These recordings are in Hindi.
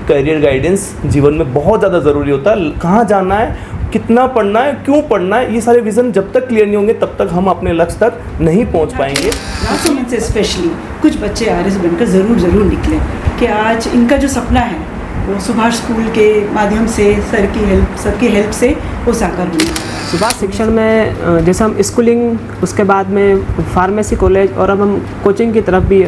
करियर गाइडेंस जीवन में बहुत ज़्यादा ज़रूरी होता है। कहाँ जाना है, कितना पढ़ना है, क्यों पढ़ना है, ये सारे विज़न जब तक क्लियर नहीं होंगे तब तक हम अपने लक्ष्य तक नहीं पहुंच पाएंगे। राजसमंद से स्पेशली कुछ बच्चे आरएस बनकर ज़रूर निकले कि आज इनका जो सपना है वो सुभाष स्कूल के माध्यम से सबकी हेल्प से वो साकार हुई। सुभाष शिक्षण में जैसे हम स्कूलिंग, उसके बाद में फार्मेसी कॉलेज और अब हम कोचिंग की तरफ भी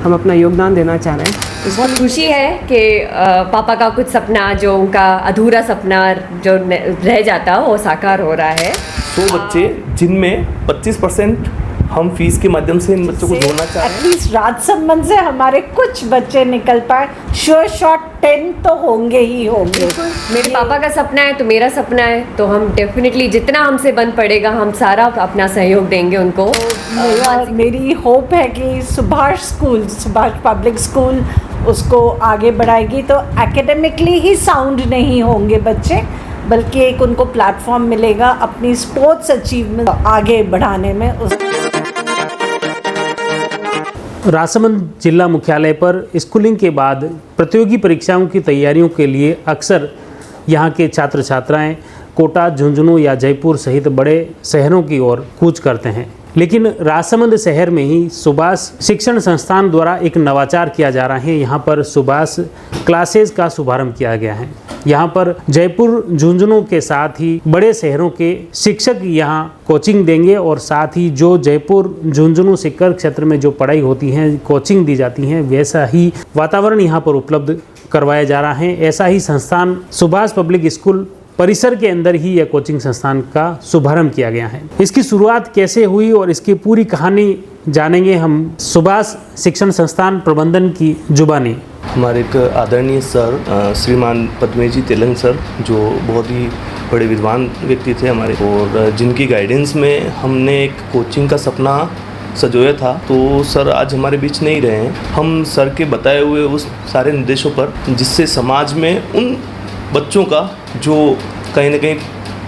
हम अपना योगदान देना चाह रहे हैं। बहुत खुशी है कि पापा का कुछ सपना, जो उनका अधूरा सपना जो रह जाता वो साकार हो रहा है। 100 बच्चे जिनमें 25% हम फीस के माध्यम से इन बच्चों को जोड़ना चाह रहे हैं। एटलीस्ट राजसमंद से हमारे कुछ बच्चे निकल पाए, श्योर शॉट 10 तो होंगे ही होंगे। मेरे पापा का सपना है तो मेरा सपना है, तो हम डेफिनेटली जितना हमसे बन पड़ेगा हम सारा अपना सहयोग देंगे उनको। मेरी होप है कि सुभाष पब्लिक स्कूल उसको आगे बढ़ाएगी, तो एकेडमिकली ही साउंड नहीं होंगे बच्चे, बल्कि एक उनको प्लेटफॉर्म मिलेगा अपनी स्पोर्ट्स अचीवमेंट आगे बढ़ाने में। राजसमंद जिला मुख्यालय पर स्कूलिंग के बाद प्रतियोगी परीक्षाओं की तैयारियों के लिए अक्सर यहाँ के छात्र छात्राएं कोटा, झुंझुनू या जयपुर सहित बड़े शहरों की ओर कूच करते हैं, लेकिन राजसमंद शहर में ही सुभाष शिक्षण संस्थान द्वारा एक नवाचार किया जा रहा है। यहाँ पर सुभाष क्लासेज का शुभारंभ किया गया है। यहाँ पर जयपुर, झुंझुनू के साथ ही बड़े शहरों के शिक्षक यहाँ कोचिंग देंगे और साथ ही जो जयपुर, झुंझुनू शिक्षण क्षेत्र में जो पढ़ाई होती है, कोचिंग दी जाती है, वैसा ही वातावरण यहाँ पर उपलब्ध करवाया जा रहा है। ऐसा ही संस्थान सुभाष पब्लिक स्कूल परिसर के अंदर ही यह कोचिंग संस्थान का शुभारंभ किया गया है। इसकी शुरुआत कैसे हुई और इसकी पूरी कहानी जानेंगे हम सुभाष शिक्षण संस्थान प्रबंधन की जुबानी। हमारे एक आदरणीय सर श्रीमान पद्मेजी तेलंग सर, जो बहुत ही बड़े विद्वान व्यक्ति थे हमारे, और जिनकी गाइडेंस में हमने एक कोचिंग का सपना सजोया था। तो सर आज हमारे बीच नहीं रहे हैं। हम सर के बताए हुए उस सारे निर्देशों पर, जिससे समाज में उन बच्चों का जो कहीं ना कहीं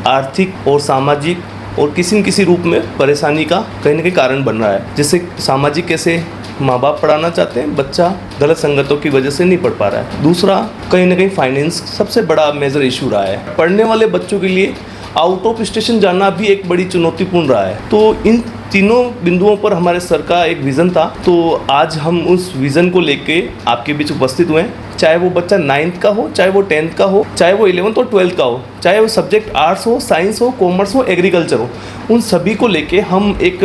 आर्थिक और सामाजिक और किसी न किसी रूप में परेशानी का कहीं ना कहीं कारण बन रहा है, जिससे सामाजिक कैसे माँ बाप पढ़ाना चाहते हैं, बच्चा गलत संगतों की वजह से नहीं पढ़ पा रहा है। दूसरा, कहीं ना कहीं फाइनेंस सबसे बड़ा मेजर इशू रहा है। पढ़ने वाले बच्चों के लिए आउट ऑफ स्टेशन जाना भी एक बड़ी चुनौतीपूर्ण रहा है। तो इन तीनों बिंदुओं पर हमारे सर का एक विज़न था। तो आज हम उस विज़न को लेके आपके बीच उपस्थित हुए हैं। चाहे वो बच्चा 9th का हो, चाहे वो 10th का हो, चाहे वो 11th और 12th का हो, चाहे वो सब्जेक्ट आर्ट्स हो, साइंस हो, कॉमर्स हो, एग्रीकल्चर हो, उन सभी को लेके हम एक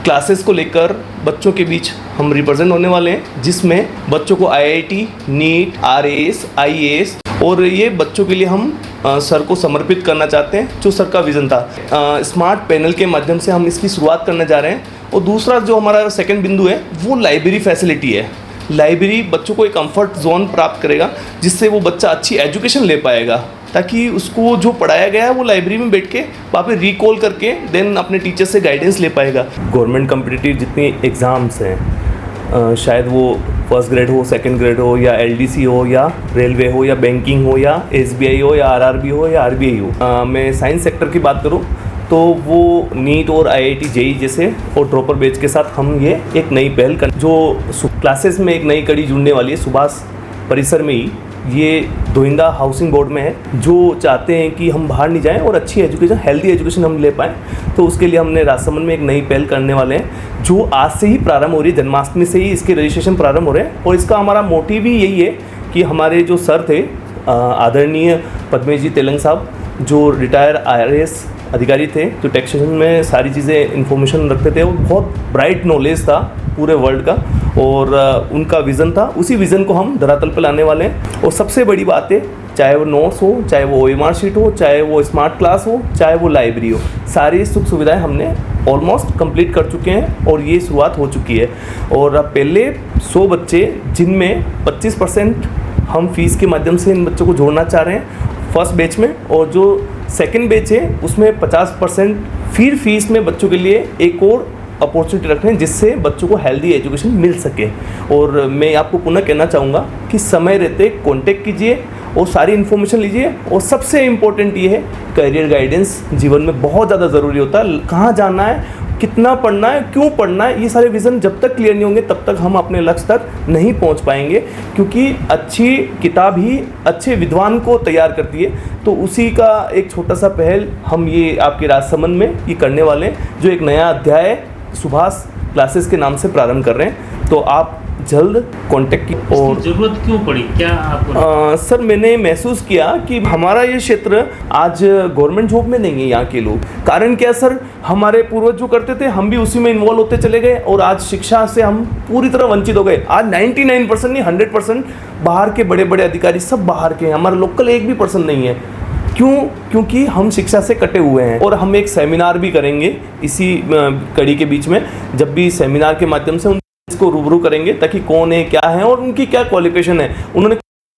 क्लासेस को लेकर बच्चों के बीच हम रिप्रेजेंट होने वाले हैं, जिसमें बच्चों को IIT, नीट, RAS, IAS और ये बच्चों के लिए हम सर को समर्पित करना चाहते हैं, जो सर का विज़न था। स्मार्ट पैनल के माध्यम से हम इसकी शुरुआत करने जा रहे हैं। और दूसरा जो हमारा सेकंड बिंदु है वो लाइब्रेरी फैसिलिटी है। लाइब्रेरी बच्चों को एक कंफर्ट जोन प्राप्त करेगा, जिससे वो बच्चा अच्छी एजुकेशन ले पाएगा, ताकि उसको जो पढ़ाया गया है वो लाइब्रेरी में बैठ के वहाँ पे रिकॉल करके देन अपने टीचर से गाइडेंस ले पाएगा। गवर्नमेंट कम्पिटिटिव जितनी एग्ज़ाम्स हैं, शायद वो फर्स्ट ग्रेड हो, सेकंड ग्रेड हो, या LDC हो, या रेलवे हो, या बैंकिंग हो, या SBI हो, या RRB हो, या RBI हो। मैं साइंस सेक्टर की बात करूँ तो वो नीट और IIT JEE जैसे और ड्रॉपर बैच के साथ हम ये एक नई पहल कर, जो क्लासेस में एक नई कड़ी जुड़ने वाली है सुभाष परिसर में ही। ये धोइंदा हाउसिंग बोर्ड में है, जो चाहते हैं कि हम बाहर नहीं जाएं और अच्छी एजुकेशन, हेल्दी एजुकेशन हम ले पाएँ। तो उसके लिए हमने राजसमंद में एक नई पहल करने वाले हैं, जो आज से ही प्रारंभ हो रही है। जन्माष्टमी से ही इसके रजिस्ट्रेशन प्रारंभ हो रहे हैं। और इसका हमारा मोटिव ही यही है कि हमारे जो सर थे आदरणीय पद्मेजी तेलंग साहब, जो रिटायर IRS अधिकारी थे, जो टैक्सेशन में सारी चीज़ें इन्फॉर्मेशन रखते थे, वो बहुत ब्राइट नॉलेज था पूरे वर्ल्ड का, और उनका विज़न था। उसी विज़न को हम धरातल पर लाने वाले हैं। और सबसे बड़ी बात है, चाहे वो नोट्स हो, चाहे वो OMR शीट हो, चाहे वो स्मार्ट क्लास हो, चाहे वो लाइब्रेरी हो, सारी सुख सुविधाएं हमने ऑलमोस्ट कंप्लीट कर चुके हैं और ये शुरुआत हो चुकी है। और अब पहले 100 बच्चे, जिनमें 25% हम फीस के माध्यम से इन बच्चों को जोड़ना चाह रहे हैं फर्स्ट बैच में, और जो सेकंड बैच है उसमें 50% फिर फीस में बच्चों के लिए एक और अपॉर्चुनिटी रख रहे हैं, जिससे बच्चों को हेल्दी एजुकेशन मिल सके। और मैं आपको पुनः कहना चाहूँगा कि समय रहते कांटेक्ट कीजिए और सारी इन्फॉर्मेशन लीजिए। और सबसे इम्पोर्टेंट ये है, करियर गाइडेंस जीवन में बहुत ज़्यादा ज़रूरी होता है। कहाँ जाना है, कितना पढ़ना है, क्यों पढ़ना है, ये सारे विज़न जब तक क्लियर नहीं होंगे तब तक हम अपने लक्ष्य तक नहीं पहुंच पाएंगे, क्योंकि अच्छी किताब ही अच्छे विद्वान को तैयार करती है। तो उसी का एक छोटा सा पहल हम ये आपके राजसमंद में ये करने वाले हैं, जो एक नया अध्याय सुभाष क्लासेस के नाम से प्रारंभ कर रहे हैं। तो आप जल्द कांटेक्ट की। और जरूरत क्यों पड़ी, क्या आपको? सर मैंने महसूस किया कि हमारा ये क्षेत्र आज गवर्नमेंट जॉब में नहीं है यहाँ के लोग। कारण क्या सर, हमारे पूर्वज जो करते थे हम भी उसी में इन्वॉल्व होते चले गए और आज शिक्षा से हम पूरी तरह वंचित हो गए। आज 99% नहीं 100% बाहर के बड़े बड़े अधिकारी सब बाहर के हैं, हमारा लोकल एक भी पर्सन नहीं है। क्यों? क्योंकि हम शिक्षा से कटे हुए हैं। और हम एक सेमिनार भी करेंगे इसी कड़ी के बीच में, जब भी सेमिनार के माध्यम से इसको रूबरू करेंगे ताकि कौन है, क्या है और उनकी क्या क्वालिफिकेशन है, उन्होंने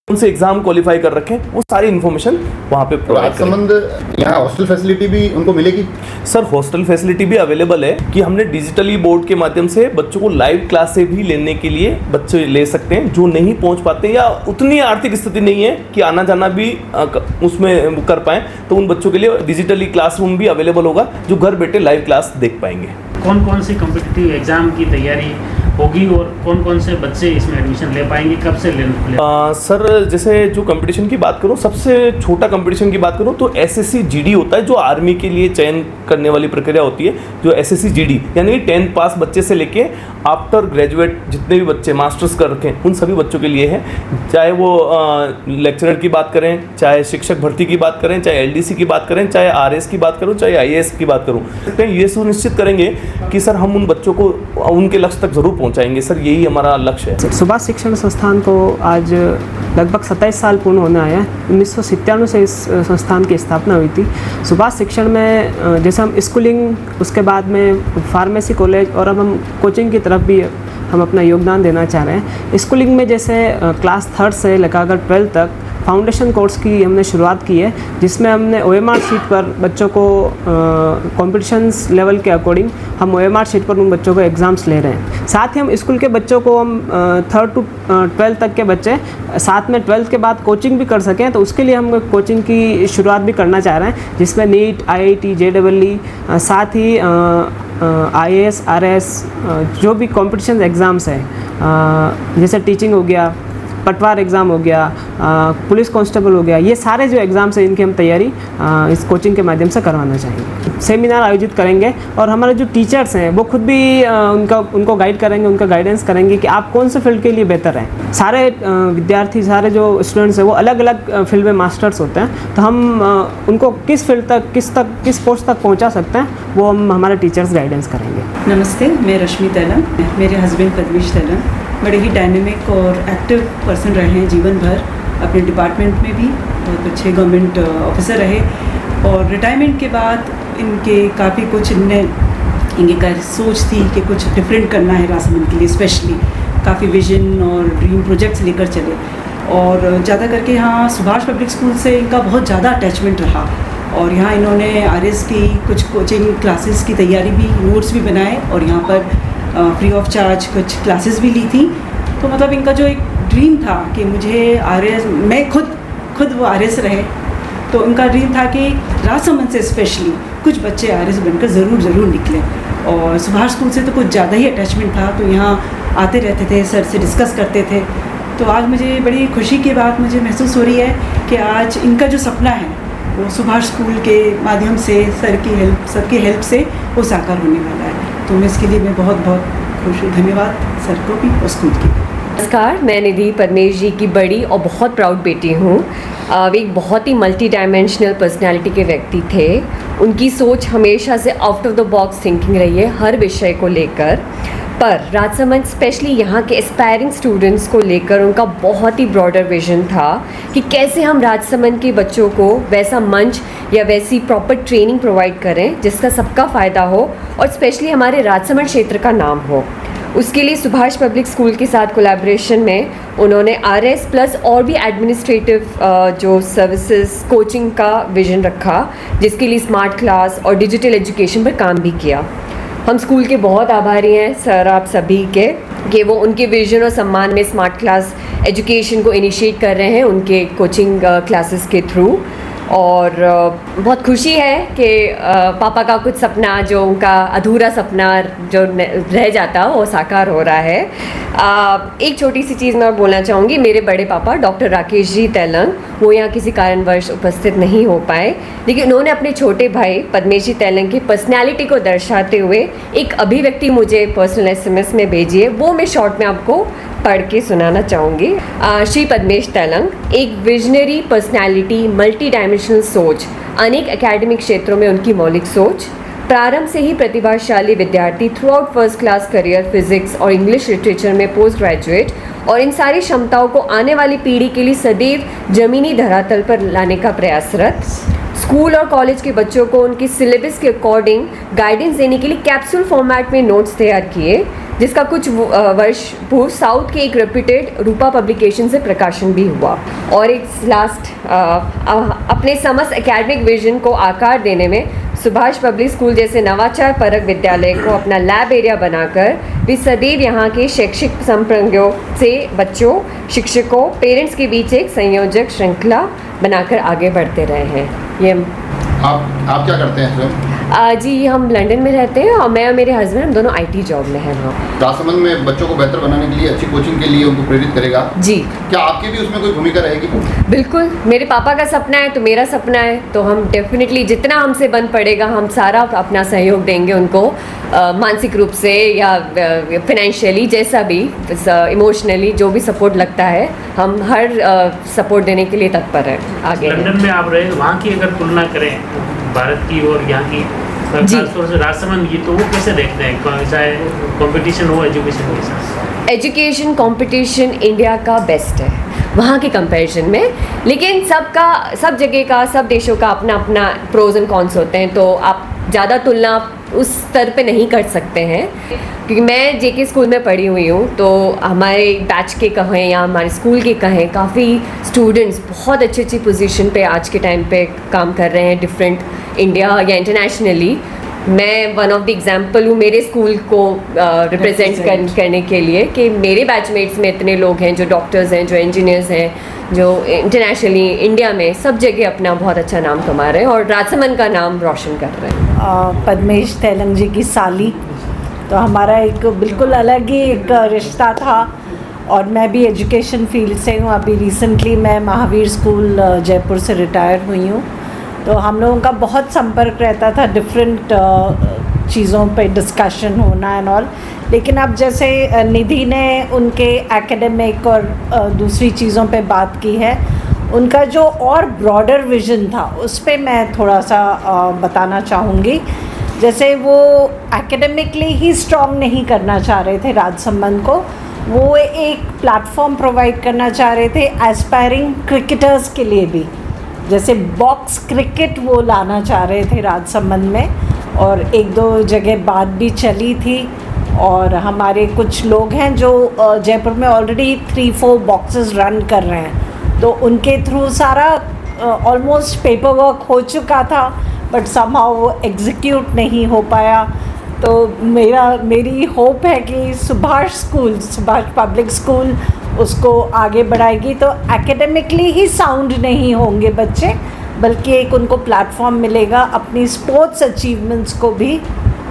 कौन से एग्जाम क्वालिफाई कर रखे हैं, वो सारी इन्फॉर्मेशन वहाँ पे प्रोवाइड राजसमंद यहाँ हॉस्टल फैसिलिटी भी उनको मिलेगी? सर हॉस्टल फैसिलिटी भी अवेलेबल है कि हमने डिजिटली बोर्ड के माध्यम से बच्चों को लाइव क्लास से भी लेने के लिए बच्चे ले सकते हैं, जो नहीं पहुँच पाते या उतनी आर्थिक स्थिति नहीं है कि आना जाना भी उसमें कर पाएँ, तो उन बच्चों के लिए डिजिटली क्लासरूम भी अवेलेबल होगा, जो घर बैठे लाइव क्लास देख पाएंगे। कौन कौन सी कॉम्पिटिटिव एग्जाम की तैयारी होगी और कौन कौन से बच्चे इसमें एडमिशन ले पाएंगे, कब से ले सर जैसे जो कंपटीशन की बात करूं, सबसे छोटा कंपटीशन की बात करूं तो एसएससी जीडी होता है, जो आर्मी के लिए चयन करने वाली प्रक्रिया होती है, जो एसएससी जीडी यानी 10th पास बच्चे से लेके आफ्टर ग्रेजुएट जितने भी बच्चे मास्टर्स कर रखे हैं उन सभी बच्चों के लिए है। चाहे वो लेक्चरर की बात करें, चाहे शिक्षक भर्ती की बात करें, चाहे एलडीसी की बात करें, चाहे आरएस की बात करूं, चाहे आईएएस की बात करूं, ये सुनिश्चित करेंगे कि सर हम उन बच्चों को उनके लक्ष्य तक जरूर पहुंचाएंगे। सर यही हमारा लक्ष्य है। सुभाष शिक्षण संस्थान को आज लगभग 27 साल पूर्ण होने आया है। 1997 से इस संस्थान की स्थापना हुई थी। सुभाष शिक्षण में जैसे हम स्कूलिंग, उसके बाद में फार्मेसी कॉलेज और अब हम कोचिंग की तरफ भी हम अपना योगदान देना चाह रहे हैं। स्कूलिंग में जैसे क्लास 3rd से लेकर 12th तक फाउंडेशन कोर्स की हमने शुरुआत की है, जिसमें हमने OMR शीट पर बच्चों को कॉम्पिटिशन्स लेवल के अकॉर्डिंग हम OMR शीट पर उन बच्चों को एग्ज़ाम्स ले रहे हैं। साथ ही हम स्कूल के बच्चों को हम 3rd to 12th तक के बच्चे साथ में 12th के बाद कोचिंग भी कर सकें, तो उसके लिए हम कोचिंग की शुरुआत भी करना चाह रहे हैं, जिसमें नीट, IIT, JEE, साथ ही IAS, RS जो भी कॉम्पिटिशन एग्ज़ाम्स हैं, जैसे टीचिंग हो गया, पटवार एग्ज़ाम हो गया, पुलिस कांस्टेबल हो गया, ये सारे जो एग्ज़ाम्स हैं इनकी हम तैयारी इस कोचिंग के माध्यम से करवाना चाहेंगे। सेमिनार आयोजित करेंगे और हमारे जो टीचर्स हैं वो खुद भी उनको गाइड करेंगे, उनका गाइडेंस करेंगे कि आप कौन से फील्ड के लिए बेहतर हैं। सारे विद्यार्थी, सारे जो स्टूडेंट्स हैं वो अलग अलग फील्ड में मास्टर्स होते हैं, तो हम उनको किस फील्ड तक, किस पोस्ट तक पहुँचा सकते हैं, वो हम हमारे टीचर्स गाइडेंस करेंगे। नमस्ते, मैं रश्मि तेलंग, मेरे हस्बैंड पद्मेश तेलंग बड़े ही डायनेमिक और एक्टिव पर्सन रहे हैं जीवन भर। अपने डिपार्टमेंट में भी बहुत अच्छे गवर्नमेंट ऑफिसर रहे और रिटायरमेंट के बाद इनके काफ़ी कुछ इनकी सोच थी कि कुछ डिफरेंट करना है राजसमंद के लिए। स्पेशली काफ़ी विजन और ड्रीम प्रोजेक्ट्स लेकर चले और ज़्यादा करके यहाँ सुभाष पब्लिक स्कूल से इनका बहुत ज़्यादा अटैचमेंट रहा और यहाँ इन्होंने RS की कुछ कोचिंग क्लासेस की तैयारी भी, नोट्स भी बनाए और यहाँ पर फ्री ऑफ चार्ज कुछ क्लासेस भी ली थी। तो मतलब इनका जो एक ड्रीम था कि मुझे RS, मैं खुद वो RS रहे, तो उनका ड्रीम था कि राजसमंद से स्पेशली कुछ बच्चे RS बनकर ज़रूर निकले। और सुभाष स्कूल से तो कुछ ज़्यादा ही अटैचमेंट था, तो यहाँ आते रहते थे, सर से डिस्कस करते थे। तो आज मुझे बड़ी खुशी की बात मुझे महसूस हो रही है कि आज इनका जो सपना है वो सुभाष स्कूल के माध्यम से सबकी हेल्प से वो साकार होने वाला है। तो मैं इसके लिए मैं बहुत खुश हूँ। धन्यवाद सर को भी और स्कूल की। नमस्कार, मैं निधि पद्मेश जी की बड़ी और बहुत प्राउड बेटी हूँ। वे एक बहुत ही मल्टी डायमेंशनल पर्सनैलिटी के व्यक्ति थे। उनकी सोच हमेशा से out of the box thinking रही है हर विषय को लेकर, पर राजसमंद स्पेशली यहाँ के एस्पायरिंग स्टूडेंट्स को लेकर उनका बहुत ही ब्रॉडर विजन था कि कैसे हम राजसमंद के बच्चों को वैसा मंच या वैसी प्रॉपर ट्रेनिंग प्रोवाइड करें जिसका सबका फ़ायदा हो और स्पेशली हमारे राजसमंद क्षेत्र का नाम हो। उसके लिए सुभाष पब्लिक स्कूल के साथ कोलैबोरेशन में उन्होंने RS प्लस और भी एडमिनिस्ट्रेटिव जो सर्विसेज कोचिंग का विज़न रखा, जिसके लिए स्मार्ट क्लास और डिजिटल एजुकेशन पर काम भी किया। हम स्कूल के बहुत आभारी हैं सर आप सभी के कि वो उनके विजन और सम्मान में स्मार्ट क्लास एजुकेशन को इनिशिएट कर रहे हैं उनके कोचिंग क्लासेस के थ्रू। और बहुत खुशी है कि पापा का कुछ सपना, जो उनका अधूरा सपना जो रह जाता वो साकार हो रहा है। एक छोटी सी चीज़ मैं बोलना चाहूँगी, मेरे बड़े पापा डॉक्टर राकेश जी तेलंग, वो यहाँ किसी कारणवश उपस्थित नहीं हो पाए, लेकिन उन्होंने अपने छोटे भाई पद्मेश जी तेलंग की पर्सनैलिटी को दर्शाते हुए एक अभिव्यक्ति मुझे पर्सनल SMS में भेजी है, वो मैं शॉर्ट में आपको पढ़ के सुनाना चाहूँगी। श्री पद्मेश तेलंग एक विजनरी पर्सनैलिटी, मल्टी डायमेंशनल सोच, अनेक एकेडमिक क्षेत्रों में उनकी मौलिक सोच, प्रारंभ से ही प्रतिभाशाली विद्यार्थी, through out first class career, physics और इंग्लिश लिटरेचर में पोस्ट ग्रेजुएट, और इन सारी क्षमताओं को आने वाली पीढ़ी के लिए सदैव जमीनी धरातल पर लाने का प्रयासरत। स्कूल और कॉलेज के बच्चों को उनके सिलेबस के अकॉर्डिंग गाइडेंस देने के लिए कैप्सूल फॉर्मेट में नोट्स तैयार किए, जिसका कुछ वर्ष पूर्व साउथ के एक रेप्यूटेड रूपा पब्लिकेशन से प्रकाशन भी हुआ। और एक लास्ट, अपने समस्त एकेडमिक विजन को आकार देने में सुभाष पब्लिक स्कूल जैसे नवाचार परक विद्यालय को अपना लैब एरिया बनाकर वे सदैव यहाँ के शैक्षिक संप्रज्ञों से बच्चों, शिक्षकों, पेरेंट्स के बीच एक संयोजक श्रृंखला बनाकर आगे बढ़ते रहे हैं। ये आप क्या करते हैं स्वयं? जी, हम लंदन में रहते हैं और मैं और मेरे हस्बैंड, हम दोनों IT जॉब में हैं। हाँ, राजसमंद में बच्चों को बेहतर बनाने के लिए, अच्छी कोचिंग के लिए उनको प्रेरित करेगा जी। क्या आपकी भी उसमें कोई भूमिका रहेगी? बिल्कुल, मेरे पापा का सपना है तो मेरा सपना है, तो हम डेफिनेटली जितना हमसे बन पड़ेगा हम सारा अपना सहयोग देंगे उनको, मानसिक रूप से या फिनेंशियली, जैसा भी, इमोशनली जो भी सपोर्ट लगता है, हम हर सपोर्ट देने के लिए तत्पर हैं। आगे लंदन में आप रहे, वहाँ की अगर तुलना करें भारत की और यहाँ की, खासतौर से राजसमंद की, तो वो कैसे देखते हैं, चाहे कंपटीशन हो एजुकेशन के साथ? एजुकेशन कंपटीशन इंडिया का बेस्ट है वहाँ के कंपैरिजन में, लेकिन सब जगह का, सब देशों का अपना अपना प्रोज एंड कॉन्स होते हैं, तो आप ज़्यादा तुलना उस स्तर पे नहीं कर सकते हैं। क्योंकि मैं JK स्कूल में पढ़ी हुई हूँ, तो हमारे बैच के कहें या हमारे स्कूल के कहें, काफ़ी स्टूडेंट्स बहुत अच्छी पोजीशन पे आज के टाइम पे काम कर रहे हैं, डिफरेंट इंडिया या इंटरनेशनली। मैं वन ऑफ द एग्जाम्पल हूँ मेरे स्कूल को रिप्रेजेंट करने के लिए, कि मेरे बैचमेट्स में इतने लोग हैं जो डॉक्टर्स हैं, जो इंजीनियर्स हैं, जो इंटरनेशनली इंडिया में सब जगह अपना बहुत अच्छा नाम कमा रहे हैं और राजसमंद का नाम रोशन कर रहे हैं। पद्मेश तेलंग जी की साली, तो हमारा एक बिल्कुल अलग ही एक रिश्ता था, और मैं भी एजुकेशन फील्ड से हूँ। अभी रिसेंटली मैं महावीर स्कूल जयपुर से रिटायर हुई हूँ, तो हम लोगों का बहुत संपर्क रहता था, डिफरेंट चीज़ों पे डिस्कशन होना एंड ऑल। लेकिन अब जैसे निधि ने उनके एकेडमिक और दूसरी चीज़ों पे बात की है, उनका जो और ब्रॉडर विज़न था उस पे मैं थोड़ा सा बताना चाहूँगी। जैसे वो एकेडमिकली ही स्ट्रॉन्ग नहीं करना चाह रहे थे राजसमंद को, वो एक प्लेटफॉर्म प्रोवाइड करना चाह रहे थे एस्पायरिंग क्रिकेटर्स के लिए भी, जैसे बॉक्स क्रिकेट वो लाना चाह रहे थे राजसमंद में, और एक दो जगह बात भी चली थी। और हमारे कुछ लोग हैं जो जयपुर में ऑलरेडी 3-4 बॉक्सेस रन कर रहे हैं, तो उनके थ्रू सारा ऑलमोस्ट पेपर वर्क हो चुका था, बट समहाउ वो एग्जीक्यूट नहीं हो पाया। तो मेरी होप है कि सुभाष पब्लिक स्कूल उसको आगे बढ़ाएगी, तो एकेडमिकली ही साउंड नहीं होंगे बच्चे, बल्कि एक उनको प्लेटफॉर्म मिलेगा अपनी स्पोर्ट्स अचीवमेंट्स को भी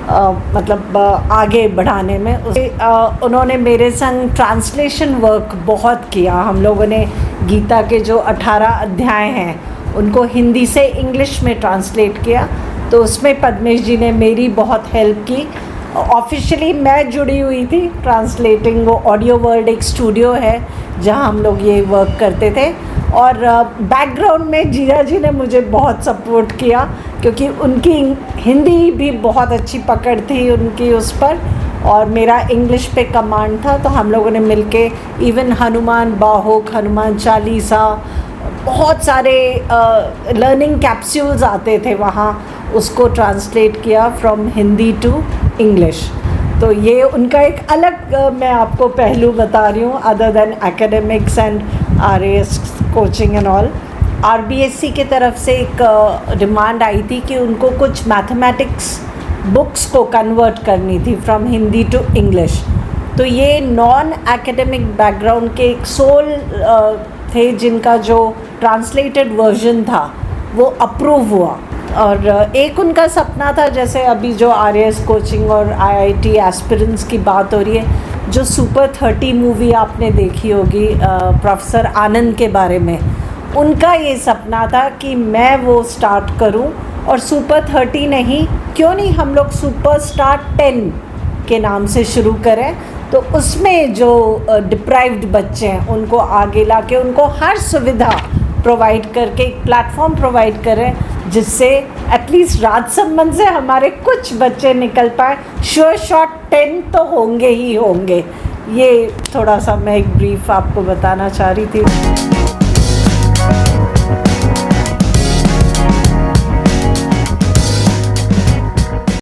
मतलब आगे बढ़ाने में। उन्होंने मेरे संग ट्रांसलेशन वर्क बहुत किया। हम लोगों ने गीता के जो 18 अध्याय हैं उनको हिंदी से इंग्लिश में ट्रांसलेट किया, तो उसमें पद्मेश जी ने मेरी बहुत हेल्प की। ऑफिशियली मैं जुड़ी हुई थी ट्रांसलेटिंग, वो ऑडियो वर्ल्ड एक स्टूडियो है जहां हम लोग ये वर्क करते थे, और बैकग्राउंड में जीजा जी ने मुझे बहुत सपोर्ट किया, क्योंकि उनकी हिंदी भी बहुत अच्छी पकड़ थी उनकी उस पर, और मेरा इंग्लिश पे कमांड था। तो हम लोगों ने मिलके इवन हनुमान बाहुक, हनुमान चालीसा, बहुत सारे लर्निंग कैप्सूल्स आते थे वहाँ, उसको ट्रांसलेट किया फ्रॉम हिंदी टू इंग्लिश। तो ये उनका एक अलग मैं आपको पहलू बता रही हूँ, other than academics and RAS coaching and all. RBSC की तरफ से एक डिमांड आई थी कि उनको कुछ मैथमेटिक्स बुक्स को कन्वर्ट करनी थी फ्रॉम हिंदी टू इंग्लिश। तो ये नॉन एकेडमिक बैकग्राउंड के एक सोल थे जिनका जो ट्रांसलेटेड वर्जन था वो अप्रूव हुआ। और एक उनका सपना था, जैसे अभी जो RAS कोचिंग और IIT एस्पिरेंट्स की बात हो रही है, जो सुपर 30 मूवी आपने देखी होगी प्रोफेसर आनंद के बारे में, उनका ये सपना था कि मैं वो स्टार्ट करूं, और सुपर 30 नहीं, क्यों नहीं हम लोग सुपर स्टार 10 के नाम से शुरू करें। तो उसमें जो डिप्राइव्ड बच्चे हैं उनको आगे लाके उनको हर सुविधा प्रोवाइड करके एक प्लेटफॉर्म प्रोवाइड करें, जिससे एटलीस्ट राजसमंद से हमारे कुछ बच्चे निकल पाए। श्योर शॉट 10 तो होंगे ही होंगे। ये थोड़ा सा मैं एक ब्रीफ आपको बताना चाह रही थी।